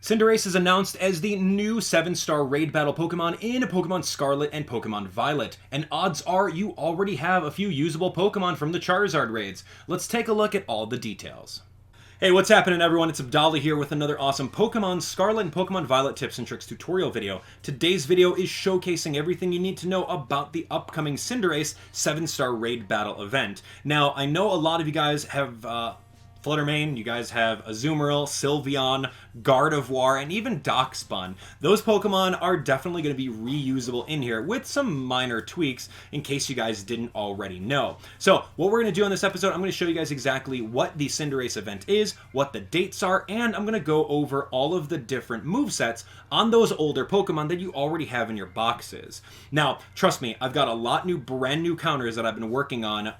Cinderace is announced as the new 7-star raid battle Pokemon in Pokemon Scarlet and Pokemon Violet, and odds are you already have a few usable Pokemon from the Charizard raids. Let's take a look at all the details. Hey, what's happening everyone? It's Abdallah here with another awesome Pokemon Scarlet and Pokemon Violet tips and tricks tutorial video. Today's video is showcasing everything you need to know about the upcoming Cinderace 7-star raid battle event. Now, I know a lot of you guys have Flutter main, you guys have Azumarill, Sylveon, Gardevoir, and even Dachsbun. Those Pokemon are definitely going to be reusable in here with some minor tweaks in case you guys didn't already know. So what we're going to do in this episode, I'm going to show you guys exactly what the Cinderace event is, what the dates are, and I'm going to go over all of the different movesets on those older Pokemon that you already have in your boxes. Now, trust me, I've got a lot brand new counters that I've been working on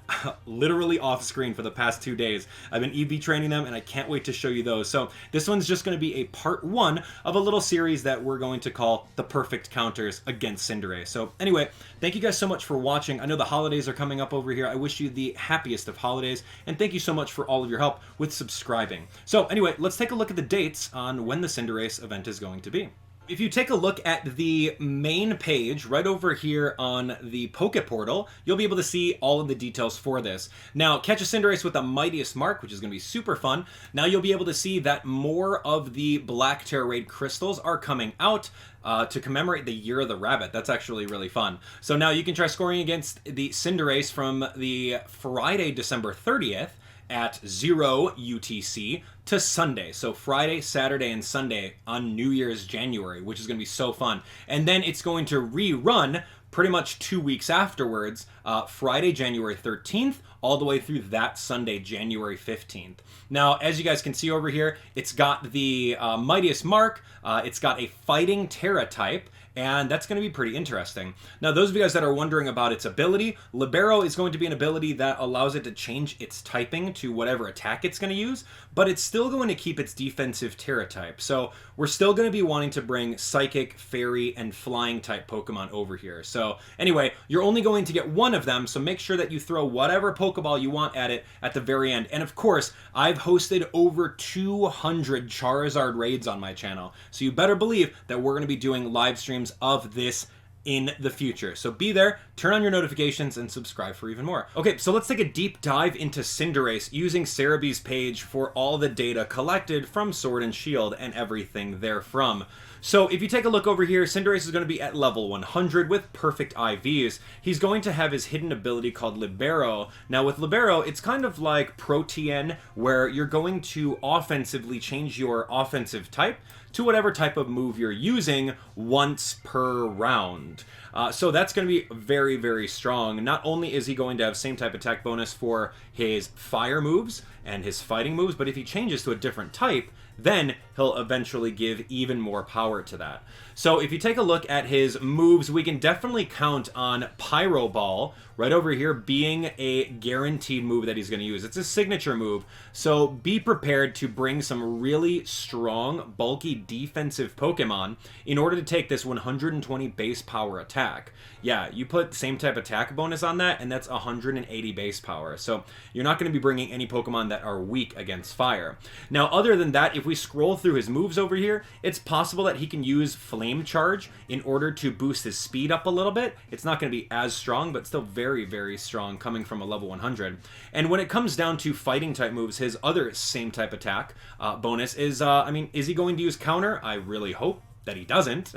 literally off screen for the past 2 days. I've been EV training them, and I can't wait to show you those. So this one's just going to be a part 1 of a little series that we're going to call the perfect counters against Cinderace. So anyway, thank you guys so much for watching. I know the holidays are coming up over here. I wish you the happiest of holidays, and thank you so much for all of your help with subscribing. So anyway, let's take a look at the dates on when the Cinderace event is going to be. If you take a look at the main page right over here on the Poke Portal, you'll be able to see all of the details for this. Now, catch a Cinderace with the Mightiest Mark, which is going to be super fun. Now you'll be able to see that more of the Black Tera Raid crystals are coming out to commemorate the Year of the Rabbit. That's actually really fun. So now you can try scoring against the Cinderace from the Friday, December 30th at 0 UTC to Sunday. So Friday, Saturday, and Sunday on New Year's January, which is going to be so fun. And then it's going to rerun pretty much 2 weeks afterwards, Friday, January 13th, all the way through that Sunday, January 15th. Now, as you guys can see over here, it's got the Mightiest Mark, it's got a Fighting Tera type, and that's going to be pretty interesting. Now, those of you guys that are wondering about its ability, Libero is going to be an ability that allows it to change its typing to whatever attack it's going to use, but it's still going to keep its defensive Tera type. So we're still going to be wanting to bring Psychic, Fairy, and Flying type Pokemon over here. So anyway, you're only going to get one of them, so make sure that you throw whatever Pokeball you want at it at the very end. And of course, I've hosted over 200 Charizard raids on my channel, so you better believe that we're going to be doing live streams of this in the future. So be there, turn on your notifications, and subscribe for even more. Okay, so let's take a deep dive into Cinderace using Cerebee's page for all the data collected from Sword and Shield and everything therefrom. So if you take a look over here, Cinderace is going to be at level 100 with perfect IVs. He's going to have his hidden ability called Libero. Now with Libero, it's kind of like Protean, where you're going to offensively change your offensive type to whatever type of move you're using once per round. So that's going to be very, very strong. Not only is he going to have same type attack bonus for his fire moves and his fighting moves, but if he changes to a different type, then he'll eventually give even more power to that. So if you take a look at his moves, we can definitely count on Pyro Ball right over here being a guaranteed move that he's going to use. It's a signature move, so be prepared to bring some really strong, bulky defensive Pokemon in order to take this 120 base power attack. Yeah, you put same type attack bonus on that, and that's 180 base power. So you're not going to be bringing any Pokemon that are weak against fire. Now, other than that, if we scroll through his moves over here, it's possible that he can use Flame Charge in order to boost his speed up a little bit. It's not going to be as strong, but still very, very strong coming from a level 100. And when it comes down to fighting type moves, his other same type attack bonus is, I mean, is he going to use Counter? I really hope that he doesn't.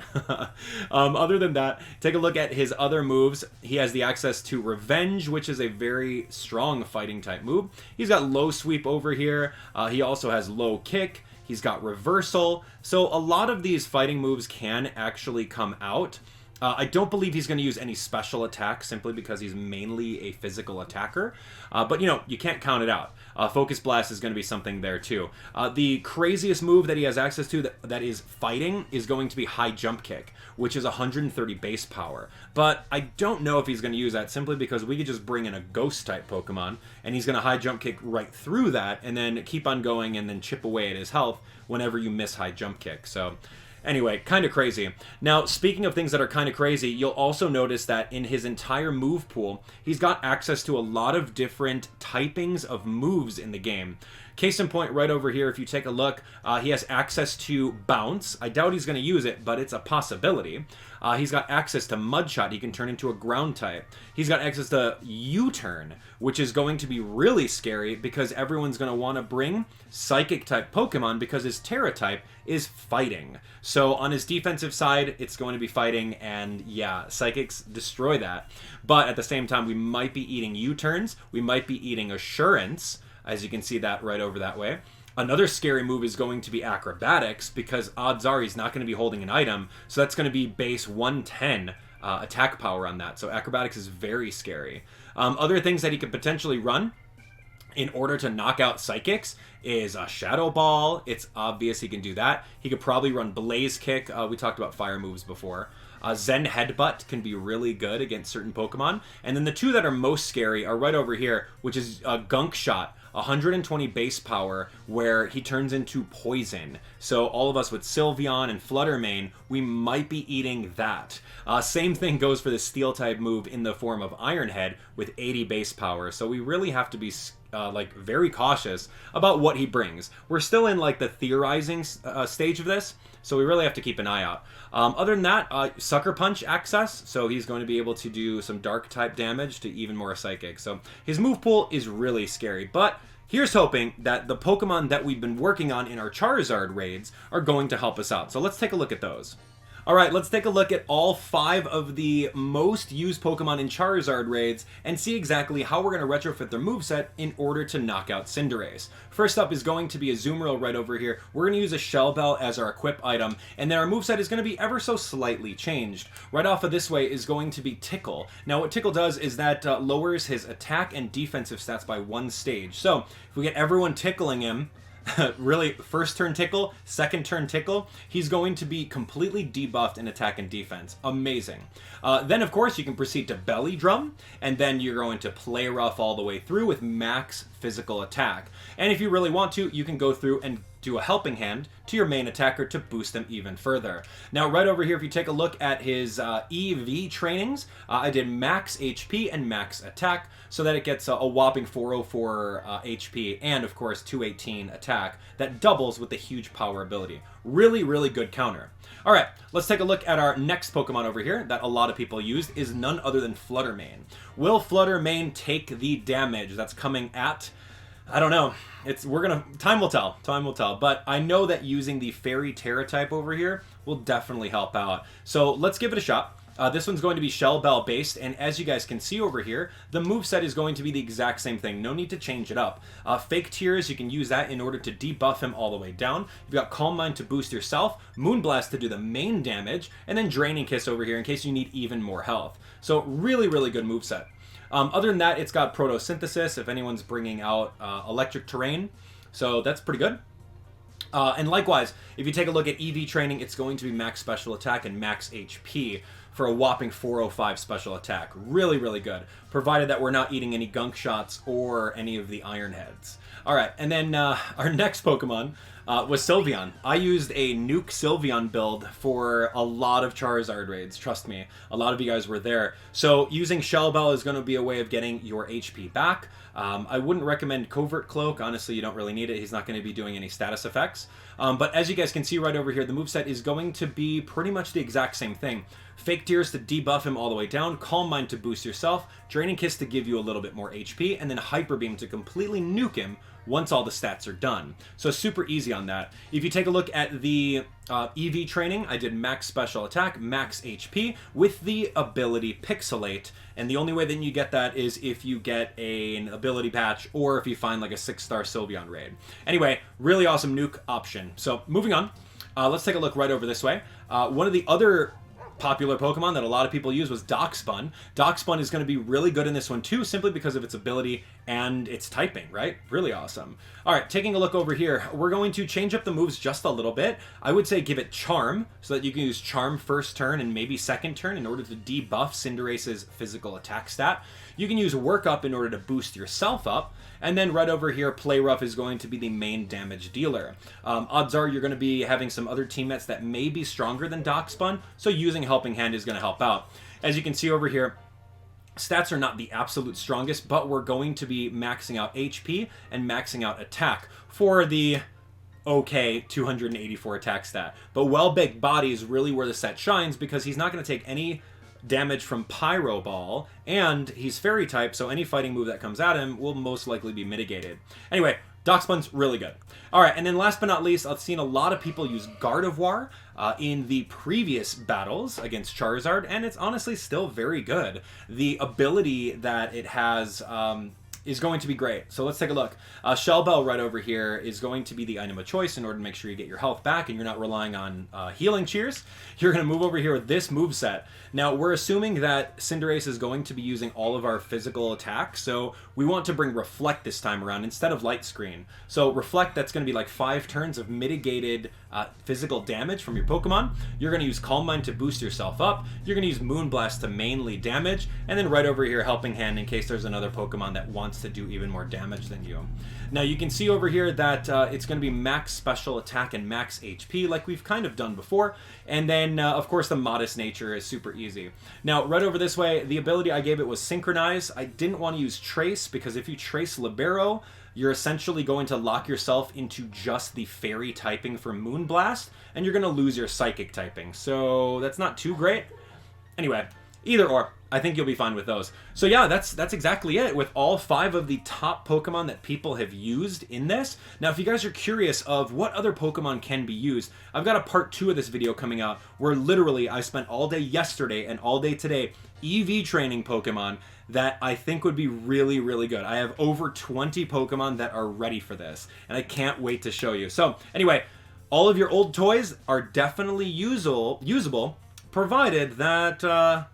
Other than that, take a look at his other moves. He has the access to Revenge, which is a very strong fighting type move. He's got Low Sweep over here. He also has Low Kick. He's got Reversal. So a lot of these fighting moves can actually come out. I don't believe he's going to use any special attacks simply because he's mainly a physical attacker. But, you know, you can't count it out. Focus Blast is going to be something there, too. The craziest move that he has access to that is fighting is going to be High Jump Kick, which is 130 base power. But I don't know if he's going to use that simply because we could just bring in a Ghost-type Pokemon, and he's going to High Jump Kick right through that, and then keep on going and then chip away at his health whenever you miss High Jump Kick. So anyway, kind of crazy. Now, speaking of things that are kind of crazy, you'll also notice that in his entire move pool, he's got access to a lot of different typings of moves in the game. Case in point, right over here, if you take a look, he has access to Bounce. I doubt he's going to use it, but it's a possibility. He's got access to Mudshot. He can turn into a ground type. He's got access to U-Turn, which is going to be really scary because everyone's going to want to bring Psychic type Pokemon because his Tera type is fighting. So on his defensive side, it's going to be fighting, and yeah, Psychics destroy that. But at the same time, we might be eating U-Turns. We might be eating Assurance, as you can see that right over that way. Another scary move is going to be Acrobatics, because odds are he's not going to be holding an item, so that's going to be base 110 attack power on that. So Acrobatics is very scary. Other things that he could potentially run in order to knock out Psychics is a Shadow Ball. It's obvious he can do that. He could probably run Blaze Kick. We talked about fire moves before. Zen Headbutt can be really good against certain Pokemon. And then the two that are most scary are right over here, which is Gunk Shot. 120 base power, where he turns into poison. So all of us with Sylveon and Flutter main, we might be eating that. Same thing goes for the Steel type move in the form of Iron Head with 80 base power. So we really have to be like very cautious about what he brings. We're still in like the theorizing stage of this, so we really have to keep an eye out. Other than that, Sucker Punch access, so he's going to be able to do some dark type damage to even more Psychic. So his move pool is really scary, but here's hoping that the Pokemon that we've been working on in our Charizard raids are going to help us out. So let's take a look at those. Alright, let's take a look at all 5 of the most used Pokemon in Charizard raids and see exactly how we're going to retrofit their moveset in order to knock out Cinderace. First up is going to be Azumarill right over here. We're going to use a Shell Bell as our equip item, and then our moveset is going to be ever so slightly changed. Right off of this way is going to be Tickle. Now what Tickle does is that lowers his attack and defensive stats by 1 stage. So if we get everyone tickling him, really, first turn Tickle, second turn Tickle, he's going to be completely debuffed in attack and defense. Amazing. Then, of course, you can proceed to Belly Drum, and then you're going to Play Rough all the way through with max physical attack. And if you really want to, you can go through and do a Helping Hand to your main attacker to boost them even further. Now, right over here, if you take a look at his EV trainings, I did max HP and max attack so that it gets a whopping 404 HP and, of course, 218 attack. That doubles with the huge power ability. Really, really good counter. All right, let's take a look at our next Pokemon over here that a lot of people used is none other than Flutter Mane. Will Flutter Mane take the damage that's coming at... I don't know. Time will tell. Time will tell. But I know that using the Fairy Tera type over here will definitely help out. So let's give it a shot. This one's going to be Shell Bell based, and as you guys can see over here, the moveset is going to be the exact same thing. No need to change it up. Fake Tears, you can use that in order to debuff him all the way down. You've got Calm Mind to boost yourself, Moonblast to do the main damage, and then Draining Kiss over here in case you need even more health. So really, really good moveset. Other than that, it's got Photosynthesis if anyone's bringing out Electric Terrain. So that's pretty good. And likewise, if you take a look at EV training, it's going to be max special attack and max HP for a whopping 405 special attack. Really, really good, provided that we're not eating any Gunk Shots or any of the Iron Heads. All right, and then our next Pokemon was Sylveon. I used a Nuke Sylveon build for a lot of Charizard raids. Trust me, a lot of you guys were there. So using Shell Bell is going to be a way of getting your HP back. I wouldn't recommend Covert Cloak. Honestly, you don't really need it. He's not going to be doing any status effects. But as you guys can see right over here, the moveset is going to be pretty much the exact same thing. Fake Tears to debuff him all the way down, Calm Mind to boost yourself, Draining Kiss to give you a little bit more HP, and then Hyper Beam to completely nuke him once all the stats are done. So super easy on that. If you take a look at the EV training, I did max special attack, max HP, with the ability Pixelate, and the only way that you get that is if you get an ability patch or if you find like a 6-star Sylveon raid. Anyway, really awesome nuke option. So moving on, let's take a look right over this way. One of the other popular Pokemon that a lot of people use was Dachsbun. Dachsbun is going to be really good in this one too, simply because of its ability and its typing, right? Really awesome. All right, taking a look over here, we're going to change up the moves just a little bit. I would say give it Charm, so that you can use Charm first turn and maybe second turn in order to debuff Cinderace's physical attack stat. You can use Work Up in order to boost yourself up. And then right over here, Play Rough is going to be the main damage dealer. Odds are you're going to be having some other teammates that may be stronger than Dachsbun, so using Helping Hand is going to help out. As you can see over here, Stats are not the absolute strongest, but we're going to be maxing out HP and maxing out attack for the okay 284 attack stat. But well-baked body is really where the set shines, because he's not going to take any damage from Pyro Ball, and he's fairy type, so any fighting move that comes at him will most likely be mitigated. Anyway, Dachsbun's really good. All right, and then last but not least, I've seen a lot of people use Gardevoir in the previous battles against Charizard, and it's honestly still very good. The ability that it has is going to be great. So let's take a look. Shell Bell right over here is going to be the item of choice in order to make sure you get your health back and you're not relying on healing cheers. You're going to move over here with this moveset. Now, we're assuming that Cinderace is going to be using all of our physical attacks, so we want to bring Reflect this time around instead of Light Screen. So Reflect, that's going to be like 5 turns of mitigated physical damage from your Pokemon. You're going to use Calm Mind to boost yourself up. You're going to use Moonblast to mainly damage, and then right over here, Helping Hand in case there's another Pokemon that wants to do even more damage than you. Now you can see over here that it's going to be max special attack and max HP like we've kind of done before, and then of course the modest nature is super easy. Now right over this way, the ability I gave it was Synchronize. I didn't want to use Trace because if you Trace Libero, you're essentially going to lock yourself into just the fairy typing for Moonblast, and you're going to lose your psychic typing, so that's not too great. Anyway, either or, I think you'll be fine with those. So yeah, that's exactly it with all 5 of the top Pokemon that people have used in this. Now, if you guys are curious of what other Pokemon can be used, I've got a part 2 of this video coming out where literally I spent all day yesterday and all day today EV training Pokemon that I think would be really, really good. I have over 20 Pokemon that are ready for this, and I can't wait to show you. So anyway, all of your old toys are definitely usable, provided that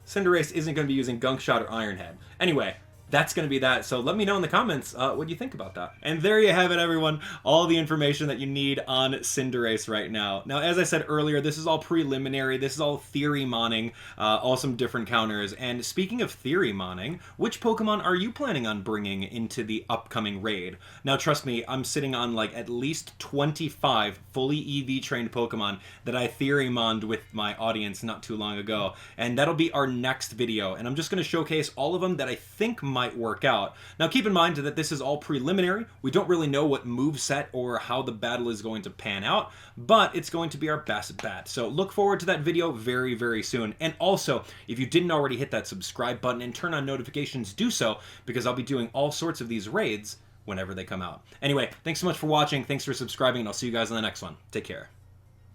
Cinderace isn't going to be using Gunk Shot or Iron Head. Anyway, that's going to be that. So let me know in the comments what you think about that. And there you have it, everyone. All the information that you need on Cinderace right now. Now, as I said earlier, this is all preliminary. This is all theory moning, all some different counters. And speaking of theory moning, which Pokemon are you planning on bringing into the upcoming raid? Now, trust me, I'm sitting on like at least 25 fully EV trained Pokemon that I theory moned with my audience not too long ago. And that'll be our next video. And I'm just going to showcase all of them that I think might work out. Now keep in mind that this is all preliminary. We don't really know what moveset or how the battle is going to pan out, but it's going to be our best bet. So look forward to that video very, very soon. And also, if you didn't already hit that subscribe button and turn on notifications, do so, because I'll be doing all sorts of these raids whenever they come out. Anyway, thanks so much for watching. Thanks for subscribing, and I'll see you guys in the next one. Take care.